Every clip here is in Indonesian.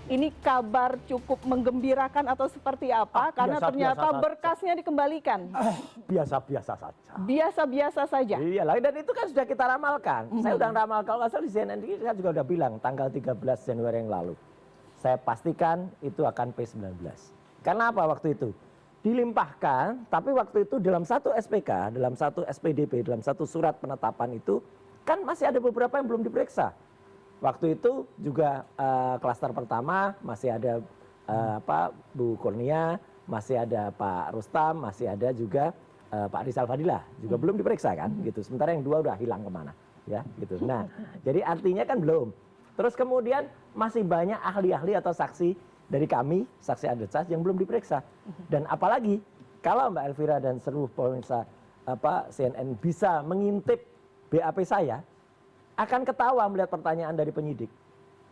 ini kabar cukup menggembirakan atau seperti apa? Karena ternyata berkasnya dikembalikan. Biasa-biasa saja. Biasa-biasa saja. Iyalah, dan itu kan sudah kita ramalkan. Saya udah ramal, kalau nggak salah di CNN ini saya juga udah bilang tanggal 13 Januari yang lalu. Saya pastikan itu akan P19. Karena apa waktu itu? Dilimpahkan, tapi waktu itu dalam satu SPK, dalam satu SPDP, dalam satu surat penetapan itu, kan masih ada beberapa yang belum diperiksa. Waktu itu juga klaster pertama masih ada Bu Kurnia, masih ada Pak Rustam, masih ada juga Pak Rizal Fadilah, juga belum diperiksa kan gitu. Sementara yang dua udah hilang kemana ya gitu. Nah, jadi artinya kan belum. Terus kemudian masih banyak ahli-ahli atau saksi dari kami, saksi advokat yang belum diperiksa. Dan apalagi kalau Mbak Elvira dan seluruh pemirsa CNN bisa mengintip BAP saya, akan ketawa melihat pertanyaan dari penyidik.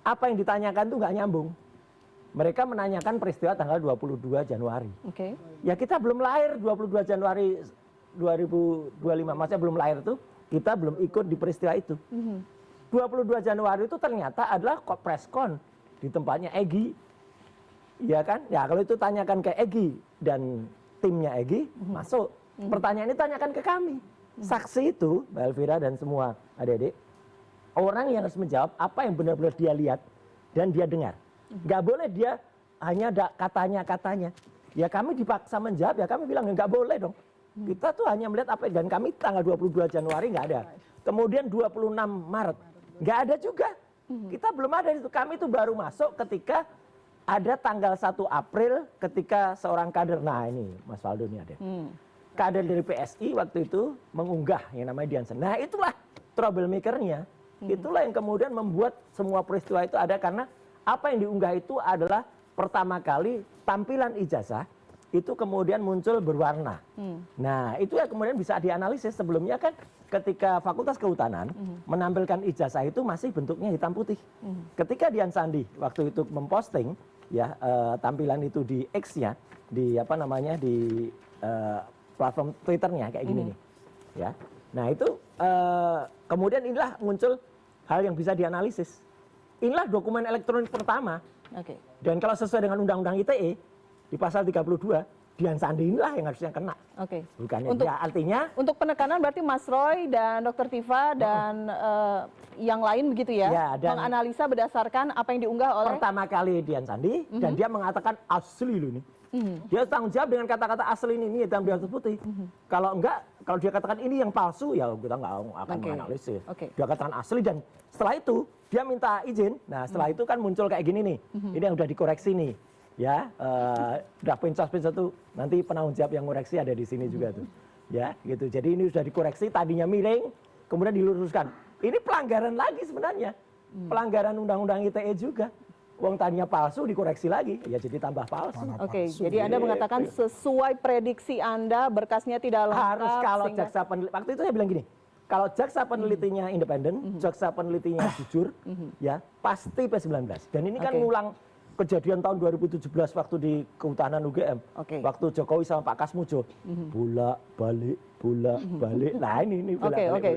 Apa yang ditanyakan itu nggak nyambung. Mereka menanyakan peristiwa tanggal 22 Januari. Ya kita belum lahir 22 Januari 2025, maksudnya belum lahir itu, kita belum ikut di peristiwa itu. 22 Januari itu ternyata adalah preskon di tempatnya Egy. Iya kan? Ya kalau itu tanyakan ke Egy dan timnya Egy, masuk. Pertanyaan ini tanyakan ke kami. Saksi itu, Mbak Elvira dan semua adik-adik, orang yang harus menjawab apa yang benar-benar dia lihat dan dia dengar. Nggak boleh dia hanya ada katanya-katanya. Ya kami dipaksa menjawab, ya kami bilang nggak boleh dong. Kita tuh hanya melihat apa, dan kami tanggal 22 Januari nggak ada. Kemudian 26 Maret, nggak ada juga. Kita belum ada itu. Kami itu baru masuk ketika ada tanggal 1 April ketika seorang kader, nah ini Mas Faldo ini ada. Kader dari PSI waktu itu mengunggah yang namanya Diansen. Nah itulah troublemaker-nya. Itulah yang kemudian membuat semua peristiwa itu ada, karena apa yang diunggah itu adalah pertama kali tampilan ijazah itu kemudian muncul berwarna. Nah itu ya kemudian bisa dianalisis. Sebelumnya kan ketika Fakultas Kehutanan menampilkan ijazah itu masih bentuknya hitam putih. Ketika Dian Sandi waktu itu memposting ya tampilan itu di X-nya, di apa namanya, di platform Twitternya kayak gini nih ya. Nah itu kemudian inilah muncul hal yang bisa dianalisis. Inilah dokumen elektronik pertama. Dan kalau sesuai dengan Undang-Undang ITE di pasal 32, Dian Sandi inilah yang harusnya kena. Bukannya untuk, ya, artinya untuk penekanan berarti Mas Roy dan Dr. Tifa dan yang lain begitu ya, dan menganalisa berdasarkan apa yang diunggah oleh pertama kali Dian Sandi dan dia mengatakan asli loh ini. Dia tanggung jawab dengan kata-kata asli ini hitam di atas putih. Kalau enggak, kalau dia katakan ini yang palsu, ya kita nggak akan menganalisis. Dia katakan asli, dan setelah itu dia minta izin. Nah setelah itu kan muncul kayak gini nih. Ini yang udah dikoreksi nih. Ya, udah pinsos tuh, nanti penanggung jawab yang koreksi ada di sini juga tuh. Ya, gitu. Jadi ini sudah dikoreksi, tadinya miring, kemudian diluruskan. Ini pelanggaran lagi sebenarnya. Pelanggaran Undang-Undang ITE juga. Uang tadinya palsu dikoreksi lagi, ya jadi tambah palsu. Jadi Anda mengatakan sesuai prediksi Anda berkasnya tidak lengkap. Harus kalau jaksa peneliti, waktu itu saya bilang gini, kalau jaksa penelitinya independen, jaksa penelitinya jujur, ya pasti P19. Dan ini kan ngulang kejadian tahun 2017 waktu di Kehutanan UGM, waktu Jokowi sama Pak Kasmujo, bolak balik, nah ini bolak balik.